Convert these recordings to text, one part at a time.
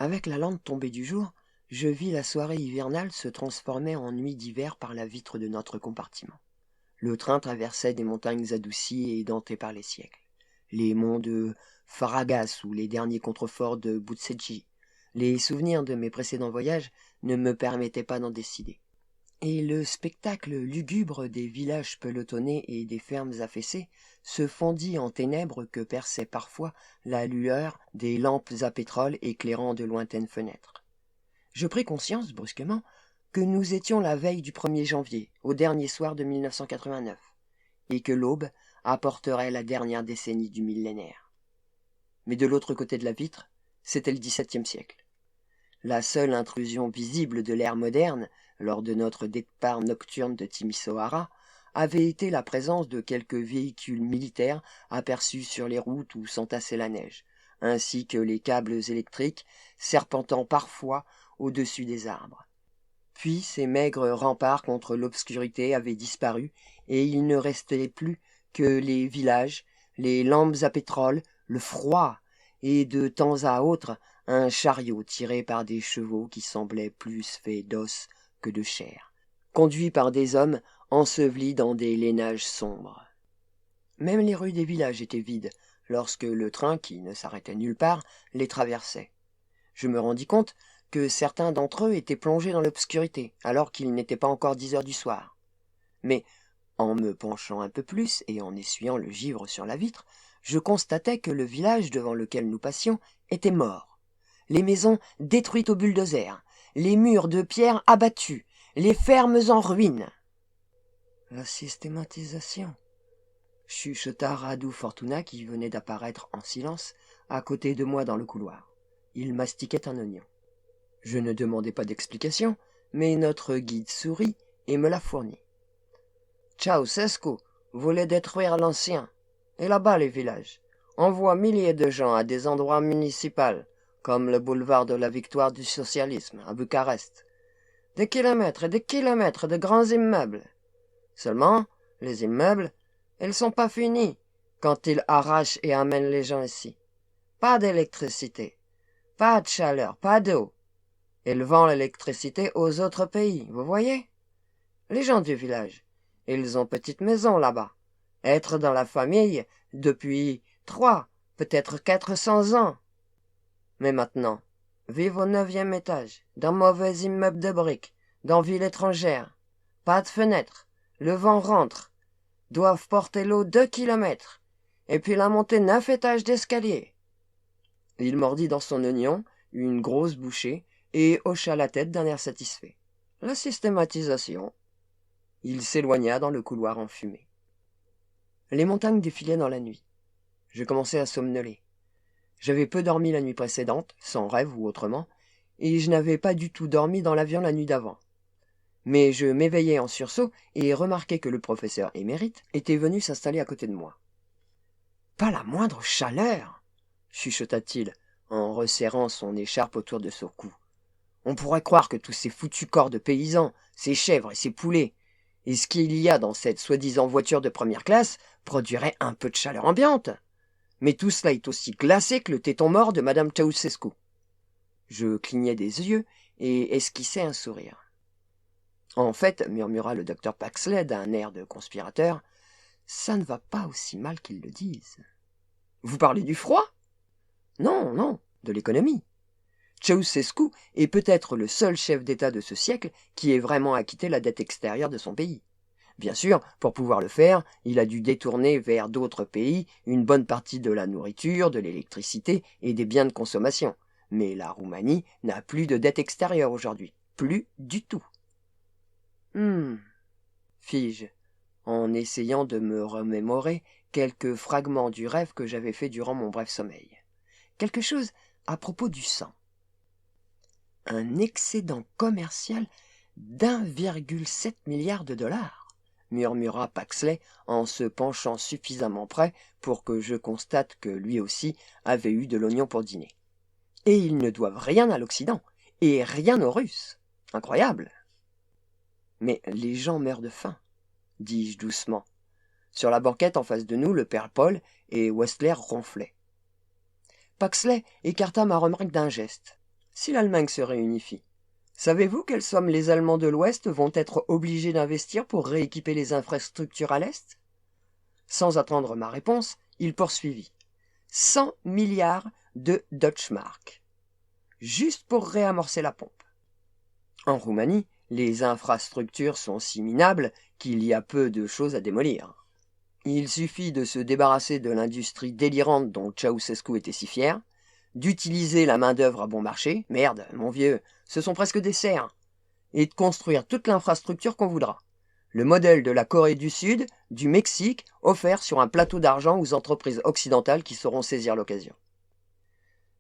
Avec la lampe tombée du jour, je vis la soirée hivernale se transformer en nuit d'hiver par la vitre de notre compartiment. Le train traversait des montagnes adoucies et édentées par les siècles. Les monts de Faragas ou les derniers contreforts de Boutsetji. Les souvenirs de mes précédents voyages ne me permettaient pas d'en décider. Et le spectacle lugubre des villages pelotonnés et des fermes affaissées se fondit en ténèbres que perçait parfois la lueur des lampes à pétrole éclairant de lointaines fenêtres. Je pris conscience, brusquement, que nous étions la veille du 1er janvier, au dernier soir de 1989, et que l'aube apporterait la dernière décennie du millénaire. Mais de l'autre côté de la vitre, c'était le XVIIe siècle. La seule intrusion visible de l'ère moderne, lors de notre départ nocturne de Timisoara, avait été la présence de quelques véhicules militaires aperçus sur les routes où s'entassait la neige, ainsi que les câbles électriques serpentant parfois au-dessus des arbres. Puis ces maigres remparts contre l'obscurité avaient disparu, et il ne restait plus que les villages, les lampes à pétrole, le froid, et de temps à autre un chariot tiré par des chevaux qui semblaient plus faits d'os que de chair, conduit par des hommes ensevelis dans des lainages sombres. Même les rues des villages étaient vides, lorsque le train, qui ne s'arrêtait nulle part, les traversait. Je me rendis compte que certains d'entre eux étaient plongés dans l'obscurité, alors qu'il n'était pas encore 10 heures du soir. Mais, en me penchant un peu plus et en essuyant le givre sur la vitre, je constatai que le village devant lequel nous passions était mort. Les maisons détruites au bulldozer, les murs de pierre abattus, les fermes en ruine. La systématisation, chuchota Radu Fortuna qui venait d'apparaître en silence à côté de moi dans le couloir. Il mastiquait un oignon. Je ne demandai pas d'explication, mais notre guide sourit et me la fournit. Ceausescu voulait détruire l'ancien. Et là-bas les villages. Envoie milliers de gens à des endroits municipaux, comme le boulevard de la victoire du socialisme, à Bucarest. Des kilomètres et des kilomètres de grands immeubles. Seulement, les immeubles, ils sont pas finis quand ils arrachent et amènent les gens ici. Pas d'électricité, pas de chaleur, pas d'eau. Ils vendent l'électricité aux autres pays, vous voyez? Les gens du village, ils ont petite maison là-bas. Être dans la famille depuis 3, peut-être 400 ans. Mais maintenant, vivent au 9e étage, dans mauvais immeubles de briques, dans ville étrangère. Pas de fenêtres, le vent rentre. Doivent porter l'eau 2 kilomètres, et puis la monter 9 étages d'escalier. Il mordit dans son oignon une grosse bouchée et hocha la tête d'un air satisfait. La systématisation. Il s'éloigna dans le couloir enfumé. Les montagnes défilaient dans la nuit. Je commençais à somnoler. J'avais peu dormi la nuit précédente, sans rêve ou autrement, et je n'avais pas du tout dormi dans l'avion la nuit d'avant. Mais je m'éveillai en sursaut et remarquai que le professeur émérite était venu s'installer à côté de moi. « Pas la moindre chaleur !» chuchota-t-il en resserrant son écharpe autour de son cou. « On pourrait croire que tous ces foutus corps de paysans, ces chèvres et ces poulets, et ce qu'il y a dans cette soi-disant voiture de première classe produirait un peu de chaleur ambiante. Mais tout cela est aussi glacé que le téton mort de Madame Ceausescu. » Je clignai des yeux et esquissai un sourire. « En fait, murmura le docteur Paxley d'un air de conspirateur, ça ne va pas aussi mal qu'ils le disent. »« Vous parlez du froid ?»« Non, non, de l'économie. Ceausescu est peut-être le seul chef d'État de ce siècle qui ait vraiment acquitté la dette extérieure de son pays. Bien sûr, pour pouvoir le faire, il a dû détourner vers d'autres pays une bonne partie de la nourriture, de l'électricité et des biens de consommation. Mais la Roumanie n'a plus de dette extérieure aujourd'hui. Plus du tout. Fis-je, en essayant de me remémorer quelques fragments du rêve que j'avais fait durant mon bref sommeil. Quelque chose à propos du sang. Un excédent commercial d'1,7 milliard de dollars, murmura Paxley en se penchant suffisamment près pour que je constate que lui aussi avait eu de l'oignon pour dîner. Et ils ne doivent rien à l'Occident, et rien aux Russes. Incroyable. Mais les gens meurent de faim, dis-je doucement. Sur la banquette en face de nous, le père Paul et Westler ronflaient. Paxley écarta ma remarque d'un geste. Si l'Allemagne se réunifie, savez-vous quelles sommes les Allemands de l'Ouest vont être obligés d'investir pour rééquiper les infrastructures à l'Est? Sans attendre ma réponse, il poursuivit. 100 milliards de Deutschmark. Juste pour réamorcer la pompe. En Roumanie, les infrastructures sont si minables qu'il y a peu de choses à démolir. Il suffit de se débarrasser de l'industrie délirante dont Ceausescu était si fier, d'utiliser la main-d'œuvre à bon marché, merde, mon vieux, ce sont presque des serfs, et de construire toute l'infrastructure qu'on voudra. Le modèle de la Corée du Sud, du Mexique, offert sur un plateau d'argent aux entreprises occidentales qui sauront saisir l'occasion.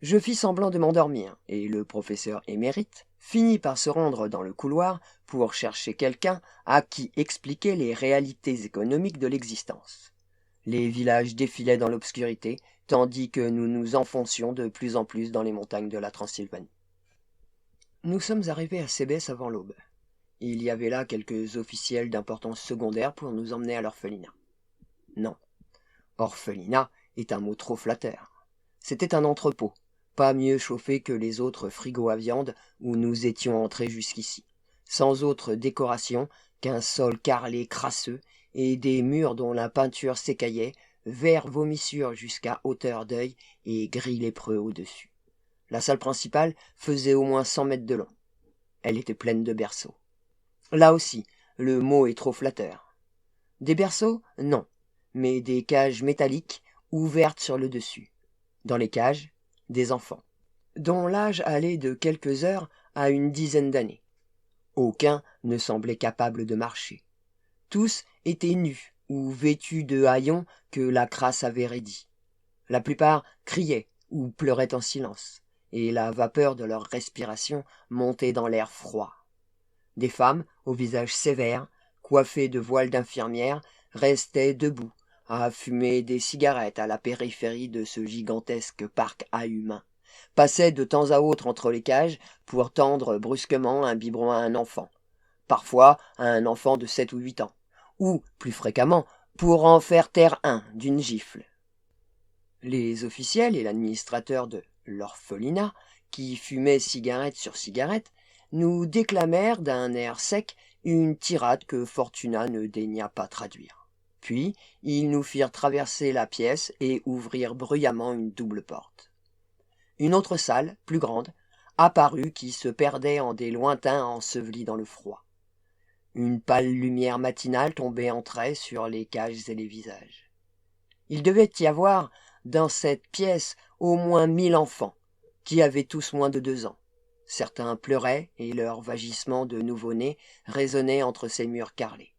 Je fis semblant de m'endormir, et le professeur émérite finit par se rendre dans le couloir pour chercher quelqu'un à qui expliquer les réalités économiques de l'existence. Les villages défilaient dans l'obscurité, tandis que nous nous enfoncions de plus en plus dans les montagnes de la Transylvanie. Nous sommes arrivés à Sébès avant l'aube. Il y avait là quelques officiels d'importance secondaire pour nous emmener à l'orphelinat. Non, orphelinat est un mot trop flatteur. C'était un entrepôt, pas mieux chauffé que les autres frigos à viande où nous étions entrés jusqu'ici, sans autre décoration qu'un sol carrelé crasseux et des murs dont la peinture s'écaillait, vert vomissure jusqu'à hauteur d'œil et gris lépreux au-dessus. La salle principale faisait au moins 100 mètres de long. Elle était pleine de berceaux. Là aussi, le mot est trop flatteur. Des berceaux, non, mais des cages métalliques ouvertes sur le dessus. Dans les cages, des enfants, dont l'âge allait de quelques heures à une dizaine d'années. Aucun ne semblait capable de marcher. Tous étaient nus ou vêtus de haillons que la crasse avait raidis. La plupart criaient ou pleuraient en silence, et la vapeur de leur respiration montait dans l'air froid. Des femmes, au visage sévère, coiffées de voiles d'infirmières, restaient debout, à fumer des cigarettes à la périphérie de ce gigantesque parc à humains, passaient de temps à autre entre les cages pour tendre brusquement un biberon à un enfant, parfois à un enfant de 7 ou 8 ans, ou, plus fréquemment, pour en faire taire un d'une gifle. Les officiels et l'administrateur de l'orphelinat, qui fumaient cigarette sur cigarette, nous déclamèrent d'un air sec une tirade que Fortuna ne daigna pas traduire. Puis, ils nous firent traverser la pièce et ouvrir bruyamment une double porte. Une autre salle, plus grande, apparut qui se perdait en des lointains ensevelis dans le froid. Une pâle lumière matinale tombait en traits sur les cages et les visages. Il devait y avoir, dans cette pièce, au moins 1000 enfants, qui avaient tous moins de 2 ans. Certains pleuraient et leurs vagissements de nouveau-nés résonnaient entre ces murs carrelés.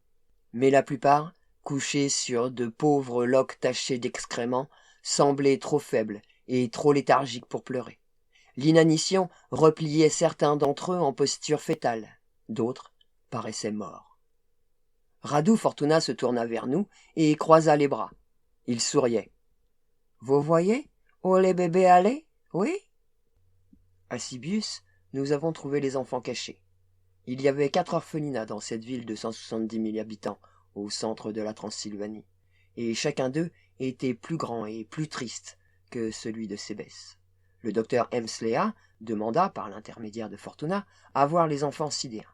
Mais la plupart, couchés sur de pauvres loques tachées d'excréments, semblaient trop faibles et trop léthargiques pour pleurer. L'inanition repliait certains d'entre eux en posture fétale, d'autres paraissaient morts. Radu Fortuna se tourna vers nous et croisa les bras. Il souriait. « Vous voyez où les bébés allaient, oui ?» À Sibius, nous avons trouvé les enfants cachés. Il y avait 4 orphelinats dans cette ville de 170 000 habitants, au centre de la Transylvanie, et chacun d'eux était plus grand et plus triste que celui de Sébès. Le docteur Hemslea demanda, par l'intermédiaire de Fortuna, à voir les enfants sidéens.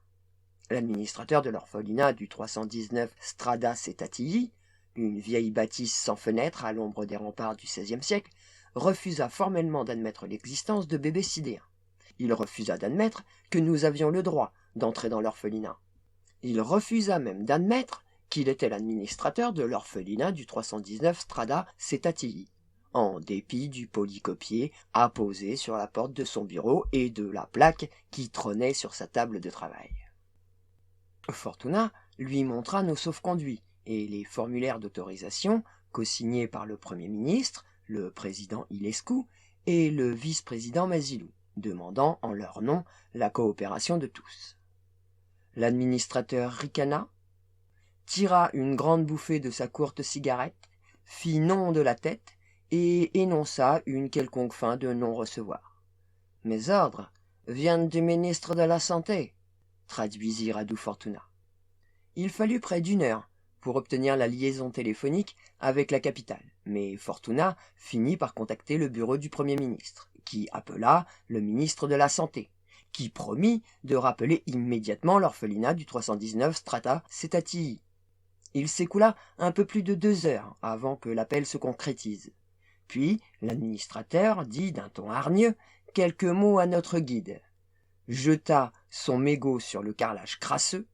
L'administrateur de l'orphelinat du 319 Strada Cetatilli, une vieille bâtisse sans fenêtre à l'ombre des remparts du XVIe siècle, refusa formellement d'admettre l'existence de bébés sidéens. Il refusa d'admettre que nous avions le droit d'entrer dans l'orphelinat. Il refusa même d'admettre qu'il était l'administrateur de l'orphelinat du 319 Strada Cetatilli, en dépit du polycopier apposé sur la porte de son bureau et de la plaque qui trônait sur sa table de travail. Fortuna lui montra nos sauf-conduits et les formulaires d'autorisation co-signés par le Premier ministre, le président Ilescu et le vice-président Masilou, demandant en leur nom la coopération de tous. L'administrateur ricana, tira une grande bouffée de sa courte cigarette, fit non de la tête et énonça une quelconque fin de non-recevoir. « Mes ordres viennent du ministre de la Santé », traduisit Radu Fortuna. Il fallut près d'1 heure pour obtenir la liaison téléphonique avec la capitale, mais Fortuna finit par contacter le bureau du Premier ministre, qui appela le ministre de la Santé, qui promit de rappeler immédiatement l'orphelinat du 319 Strata Cetatii. Il s'écoula un peu plus de 2 heures avant que l'appel se concrétise. Puis l'administrateur dit d'un ton hargneux quelques mots à notre guide, jeta son mégot sur le carrelage crasseux,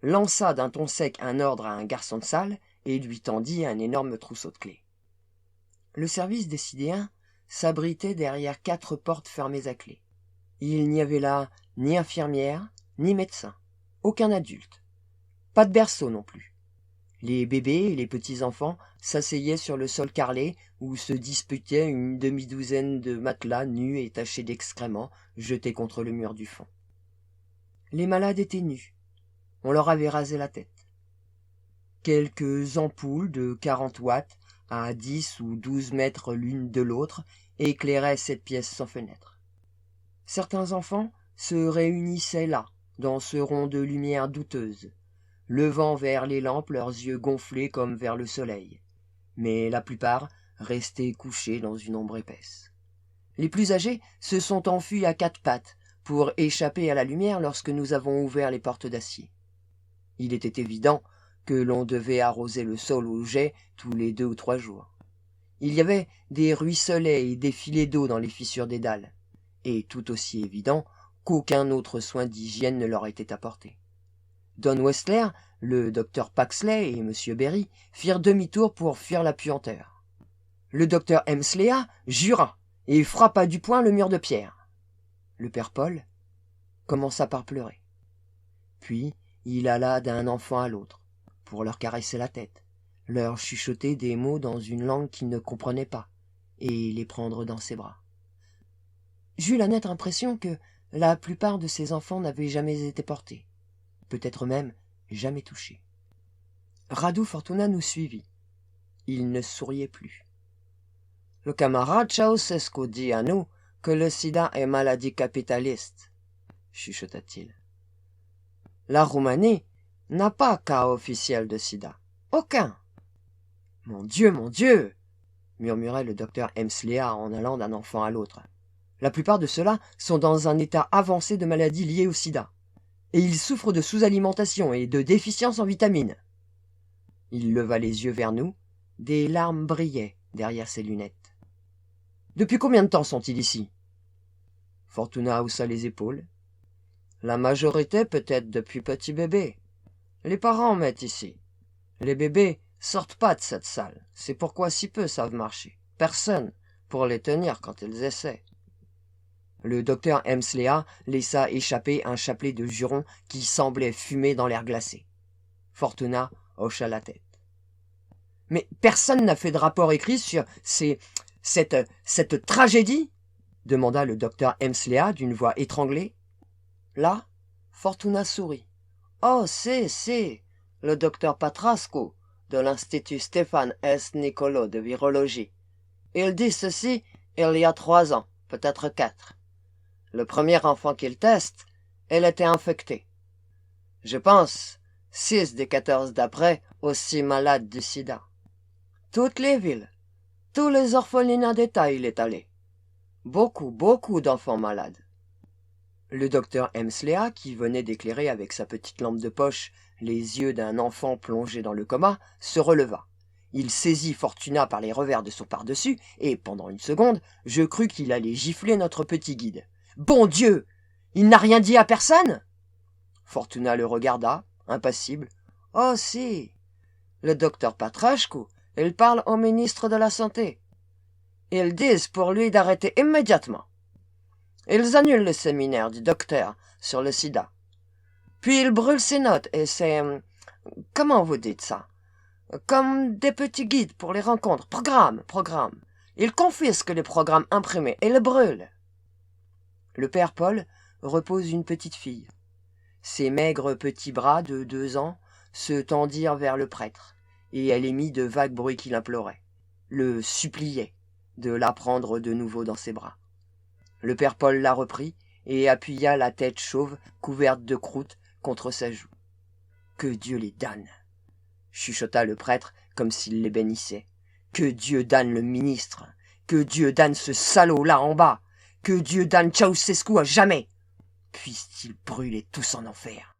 lança d'un ton sec un ordre à un garçon de salle et lui tendit un énorme trousseau de clés. Le service des sidéens s'abritait derrière 4 portes fermées à clé. Il n'y avait là ni infirmière, ni médecin, aucun adulte. Pas de berceau non plus. Les bébés et les petits-enfants s'asseyaient sur le sol carrelé où se disputaient une demi-douzaine de matelas nus et tachés d'excréments jetés contre le mur du fond. Les malades étaient nus. On leur avait rasé la tête. Quelques ampoules de 40 watts à 10 ou 12 mètres l'une de l'autre éclairaient cette pièce sans fenêtre. Certains enfants se réunissaient là, dans ce rond de lumière douteuse, levant vers les lampes leurs yeux gonflés comme vers le soleil, mais la plupart restaient couchés dans une ombre épaisse. Les plus âgés se sont enfuis à 4 pattes pour échapper à la lumière lorsque nous avons ouvert les portes d'acier. Il était évident que l'on devait arroser le sol au jet tous les 2 ou 3 jours. Il y avait des ruisselets et des filets d'eau dans les fissures des dalles, et tout aussi évident qu'aucun autre soin d'hygiène ne leur était apporté. Don Westler, le docteur Paxley et M. Berry firent demi-tour pour fuir la puanteur. Le docteur Hemslea jura et frappa du poing le mur de pierre. Le père Paul commença par pleurer. Puis il alla d'un enfant à l'autre pour leur caresser la tête, leur chuchoter des mots dans une langue qu'ils ne comprenaient pas et les prendre dans ses bras. J'eus la nette impression que la plupart de ces enfants n'avaient jamais été portés, peut-être même jamais touchés. Radu Fortuna nous suivit. Il ne souriait plus. « Le camarade Ceausescu dit à nous que le sida est maladie capitaliste, » chuchota-t-il. « La Roumanie n'a pas cas officiel de sida. Aucun. »« Mon Dieu !» murmurait le docteur Hemslea en allant d'un enfant à l'autre. « La plupart de ceux-là sont dans un état avancé de maladie liée au sida. Et ils souffrent de sous-alimentation et de déficience en vitamines. » Il leva les yeux vers nous. Des larmes brillaient derrière ses lunettes. « Depuis combien de temps sont-ils ici ?» Fortuna haussa les épaules. « La majorité peut-être depuis petit bébé. Les parents mettent ici. Les bébés sortent pas de cette salle. C'est pourquoi si peu savent marcher. Personne pour les tenir quand ils essaient. » Le docteur Hemslea laissa échapper un chapelet de jurons qui semblait fumer dans l'air glacé. Fortuna hocha la tête. « Mais personne n'a fait de rapport écrit sur cette tragédie ?» demanda le docteur Hemslea d'une voix étranglée. Là, Fortuna sourit. « Oh, c'est le docteur Patrascu de l'Institut Stéphane S. Nicolo de virologie. Il dit ceci il y a 3 ans, peut-être 4. Le premier enfant qu'il teste, elle était infectée. Je pense 6 des 14 d'après aussi malades du sida. Toutes les villes, tous les orphelinats d'État, il est allé. Beaucoup d'enfants malades. » Le docteur Hemslea, qui venait d'éclairer avec sa petite lampe de poche les yeux d'un enfant plongé dans le coma, se releva. Il saisit Fortuna par les revers de son pardessus, et pendant une seconde, je crus qu'il allait gifler notre petit guide. « Bon Dieu! Il n'a rien dit à personne ?» Fortuna le regarda, impassible. « Oh si! Le docteur Patrascu, il parle au ministre de la Santé. Ils disent pour lui d'arrêter immédiatement. Ils annulent le séminaire du docteur sur le sida. Puis ils brûlent ses notes et c'est... Comment vous dites ça? Comme des petits guides pour les rencontres. Programme. Ils confisquent les programmes imprimés et les brûlent. » Le père Paul repose une petite fille. Ses maigres petits bras de 2 ans se tendirent vers le prêtre, et elle émit de vagues bruits qui l'imploraient, le suppliaient de la prendre de nouveau dans ses bras. Le père Paul la reprit et appuya la tête chauve couverte de croûte contre sa joue. « Que Dieu les damne !» chuchota le prêtre comme s'il les bénissait. « Que Dieu damne le ministre! Que Dieu damne ce salaud là en bas! Que Dieu damne Ceausescu à jamais. Puissent-ils brûler tous en enfer.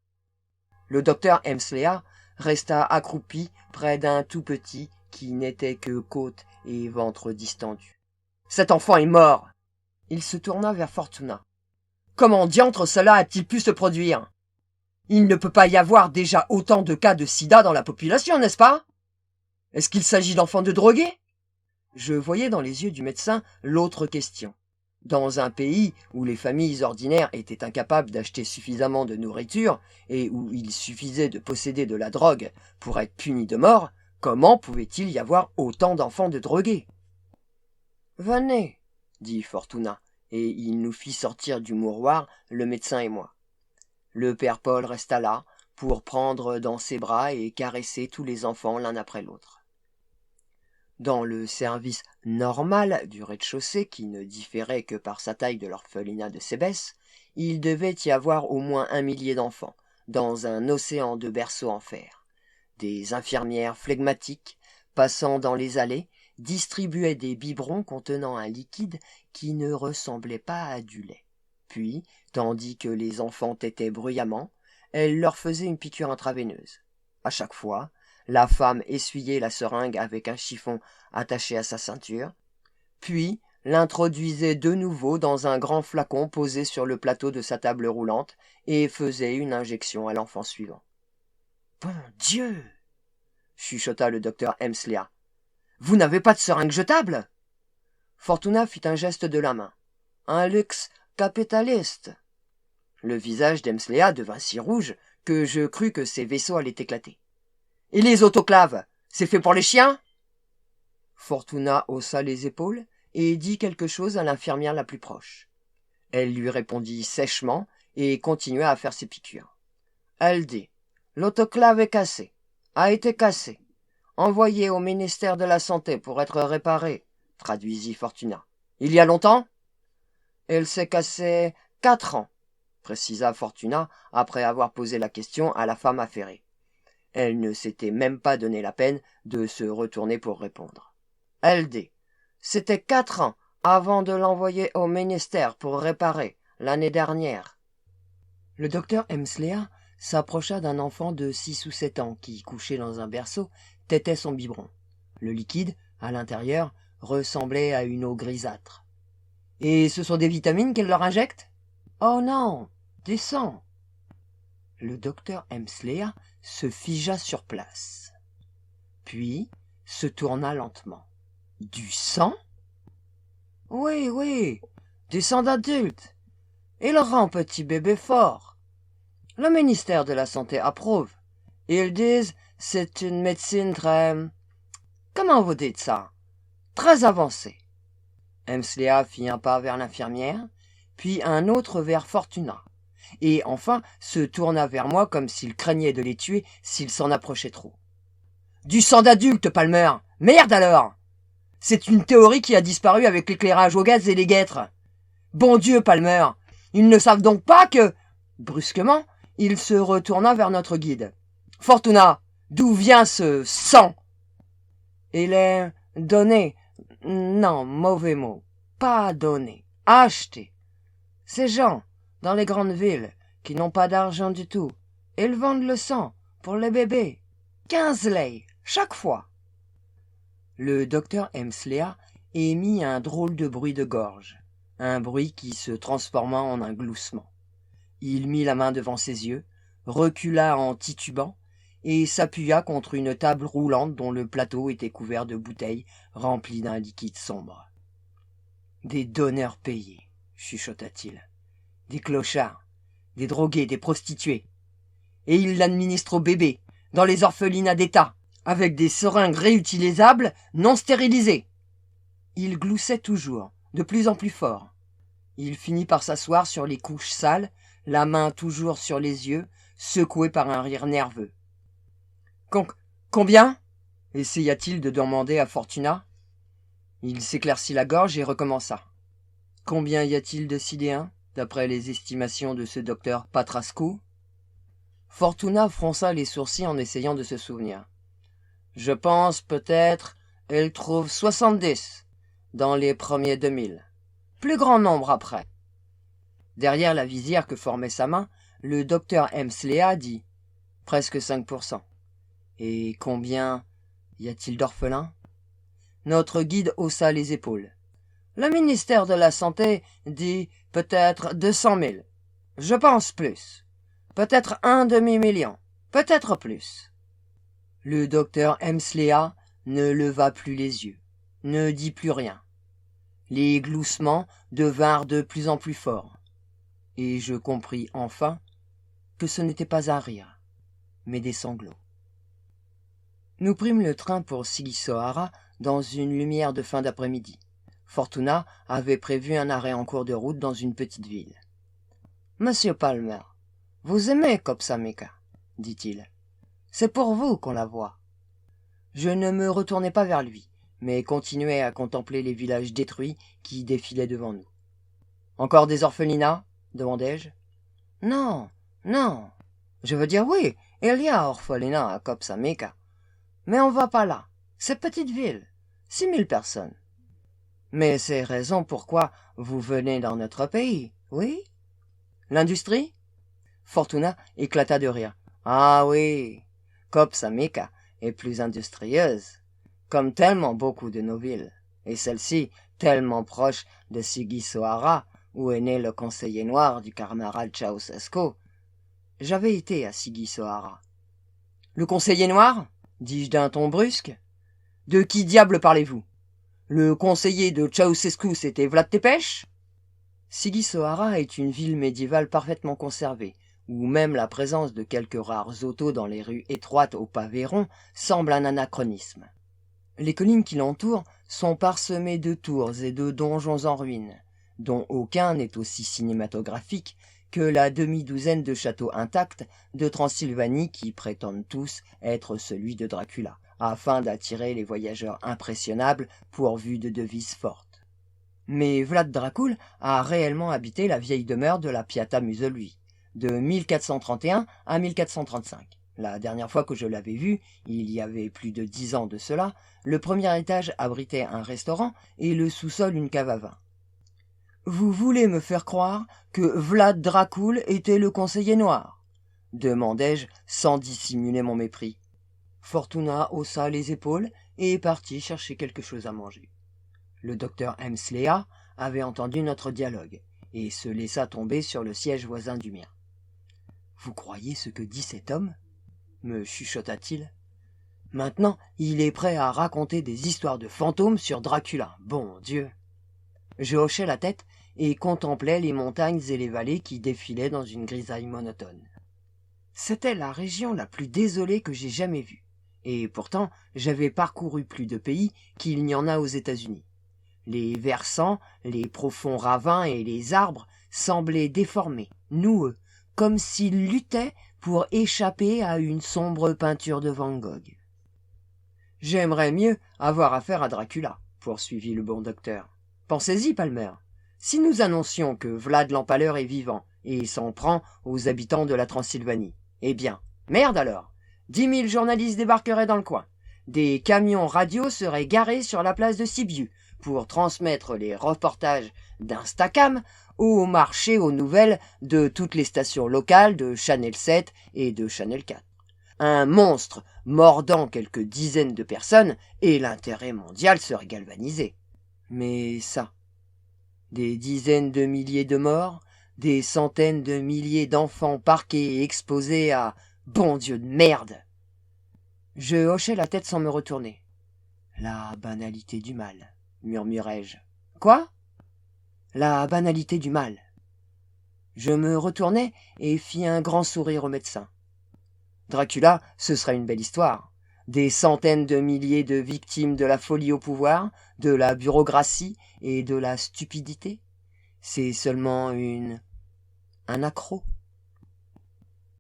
Le docteur Hemslea resta accroupi près d'un tout petit qui n'était que côte et ventre distendus. Cet enfant est mort. Il se tourna vers Fortuna. Comment diantre cela a-t-il pu se produire? Il ne peut pas y avoir déjà autant de cas de sida dans la population, n'est-ce pas? Est-ce qu'il s'agit d'enfants de drogués? Je voyais dans les yeux du médecin l'autre question. Dans un pays où les familles ordinaires étaient incapables d'acheter suffisamment de nourriture et où il suffisait de posséder de la drogue pour être puni de mort, comment pouvait-il y avoir autant d'enfants de drogués? Venez, dit Fortuna, et il nous fit sortir du mouroir, le médecin et moi. Le père Paul resta là pour prendre dans ses bras et caresser tous les enfants l'un après l'autre. Dans le service normal du rez-de-chaussée, qui ne différait que par sa taille de l'orphelinat de Sébès, il devait y avoir au moins 1 millier d'enfants, dans un océan de berceaux en fer. Des infirmières flegmatiques, passant dans les allées, distribuaient des biberons contenant un liquide qui ne ressemblait pas à du lait. Puis, tandis que les enfants tétaient bruyamment, elles leur faisaient une piqûre intraveineuse. À chaque fois, la femme essuyait la seringue avec un chiffon attaché à sa ceinture, puis l'introduisait de nouveau dans un grand flacon posé sur le plateau de sa table roulante et faisait une injection à l'enfant suivant. « Bon Dieu !» chuchota le docteur Hemslea. « Vous n'avez pas de seringue jetable ?» Fortuna fit un geste de la main. « Un luxe capitaliste !» Le visage d'Hemslea devint si rouge que je crus que ses vaisseaux allaient éclater. « Et les autoclaves, c'est fait pour les chiens ?» Fortuna haussa les épaules et dit quelque chose à l'infirmière la plus proche. Elle lui répondit sèchement et continua à faire ses piqûres. Elle dit « L'autoclave est cassé, a été cassé, envoyé au ministère de la Santé pour être réparé », traduisit Fortuna. « Il y a longtemps ?»« Elle s'est cassée 4 ans, » précisa Fortuna après avoir posé la question à la femme affairée. Elle ne s'était même pas donné la peine de se retourner pour répondre. Elle dit « C'était 4 ans avant de l'envoyer au ministère pour réparer, l'année dernière. » Le docteur Hemslea s'approcha d'un enfant de 6 ou 7 ans qui, couché dans un berceau, tétait son biberon. Le liquide, à l'intérieur, ressemblait à une eau grisâtre. « Et ce sont des vitamines qu'elle leur injecte ?»« Oh non, du sang !» Le docteur Hemslea se figea sur place, puis se tourna lentement. « Du sang ?»« Oui, oui, du sang d'adulte. Il rend petit bébé fort. Le ministère de la Santé approuve. Ils disent c'est une médecine très... Comment vous dites ça? Très avancée. » Hemslea fit un pas vers l'infirmière, puis un autre vers Fortuna, et enfin se tourna vers moi comme s'il craignait de les tuer s'ils s'en approchaient trop. « Du sang d'adulte, Palmer! Merde alors! C'est une théorie qui a disparu avec l'éclairage au gaz et les guêtres. Bon Dieu, Palmer! Ils ne savent donc pas que... » Brusquement, il se retourna vers notre guide. « Fortuna, d'où vient ce sang? » « Il est donné... Non, mauvais mot. Pas donné. Acheté. Ces gens, dans les grandes villes, qui n'ont pas d'argent du tout, ils vendent le sang pour les bébés. 15 lei, chaque fois. » Le docteur Hemslea émit un drôle de bruit de gorge, un bruit qui se transforma en un gloussement. Il mit la main devant ses yeux, recula en titubant, et s'appuya contre une table roulante dont le plateau était couvert de bouteilles remplies d'un liquide sombre. « Des donneurs payés, » chuchota-t-il. « Des clochards, des drogués, des prostituées. Et ils l'administrent aux bébés, dans les orphelinats d'État, avec des seringues réutilisables non stérilisées. » Il gloussait toujours, de plus en plus fort. Il finit par s'asseoir sur les couches sales, la main toujours sur les yeux, secoué par un rire nerveux. « Combien ?» essaya-t-il de demander à Fortuna. Il s'éclaircit la gorge et recommença. « Combien y a-t-il de sidéens, d'après les estimations de ce docteur Patrascu ?» Fortuna fronça les sourcils en essayant de se souvenir. « Je pense peut-être elle trouve 70 dans les premiers 2000. plus grand nombre après. Derrière la visière que formait sa main, le docteur Hemslea dit « Presque 5%. Et combien y a-t-il d'orphelins » Notre guide haussa les épaules. Le ministère de la Santé dit peut-être 200 000. Je pense plus. Peut-être un demi-million. Peut-être plus. Le docteur Hemslea ne leva plus les yeux, ne dit plus rien. Les gloussements devinrent de plus en plus forts. Et je compris enfin que ce n'était pas un rire, mais des sanglots. Nous prîmes le train pour Sigisoara dans une lumière de fin d'après-midi. Fortuna avait prévu un arrêt en cours de route dans une petite ville. « Monsieur Palmer, vous aimez Kopsamika ?» dit-il. « C'est pour vous qu'on la voit. » Je ne me retournai pas vers lui, mais continuai à contempler les villages détruits qui défilaient devant nous. « Encore des orphelinats ?» demandai-je. « Non, non. Je veux dire oui, il y a orphelinat à Kopsamika. Mais on va pas là. C'est petite ville. 6000 personnes. Mais c'est raison pourquoi vous venez dans notre pays, oui? L'industrie? Fortuna éclata de rire. Ah oui, Kopsamika est plus industrieuse, comme tellement beaucoup de nos villes, et celle-ci tellement proche de Sigisoara, où est né le conseiller noir du camarade Ceausescu. J'avais été à Sigisoara. Le conseiller noir? Dis-je d'un ton brusque. De qui diable parlez-vous? Le conseiller de Ceausescu, c'était Vlad Tepes? Sigisoara est une ville médiévale parfaitement conservée, où même la présence de quelques rares autos dans les rues étroites aux pavés ronds semble un anachronisme. Les collines qui l'entourent sont parsemées de tours et de donjons en ruine, dont aucun n'est aussi cinématographique que la demi-douzaine de châteaux intacts de Transylvanie qui prétendent tous être celui de Dracula, afin d'attirer les voyageurs impressionnables pourvus de devises fortes. Mais Vlad Dracul a réellement habité la vieille demeure de la Piata Musolui, de 1431 à 1435. La dernière fois que je l'avais vu, il y avait plus de 10 ans de cela, le premier étage abritait un restaurant et le sous-sol une cave à vin. Vous voulez me faire croire que Vlad Dracul était le conseiller noir? Demandai-je sans dissimuler mon mépris. Fortuna haussa les épaules et partit chercher quelque chose à manger. Le docteur Hemslea avait entendu notre dialogue et se laissa tomber sur le siège voisin du mien. « Vous croyez ce que dit cet homme ?» me chuchota-t-il. « Maintenant, il est prêt à raconter des histoires de fantômes sur Dracula, bon Dieu !» Je hochai la tête et contemplais les montagnes et les vallées qui défilaient dans une grisaille monotone. C'était la région la plus désolée que j'ai jamais vue, et pourtant j'avais parcouru plus de pays qu'il n'y en a aux États-Unis. Les versants, les profonds ravins et les arbres semblaient déformés, noueux, comme s'ils luttaient pour échapper à une sombre peinture de Van Gogh. « J'aimerais mieux avoir affaire à Dracula, » poursuivit le bon docteur. « Pensez-y, Palmer. Si nous annoncions que Vlad l'Empaleur est vivant et s'en prend aux habitants de la Transylvanie, eh bien, merde alors, 10 000 journalistes débarqueraient dans le coin. Des camions radio seraient garés sur la place de Sibiu pour transmettre les reportages d'Instacam au marché aux nouvelles de toutes les stations locales de Channel 7 et de Channel 4. Un monstre mordant quelques dizaines de personnes et l'intérêt mondial serait galvanisé. Mais ça, des dizaines de milliers de morts, des centaines de milliers d'enfants parqués et exposés à bon Dieu de merde. Je hochai la tête sans me retourner. La banalité du mal, murmurai-je. Quoi? La banalité du mal. Je me retournai et fis un grand sourire au médecin. Dracula, ce serait une belle histoire. Des centaines de milliers de victimes de la folie au pouvoir, de la bureaucratie et de la stupidité. C'est seulement un accroc.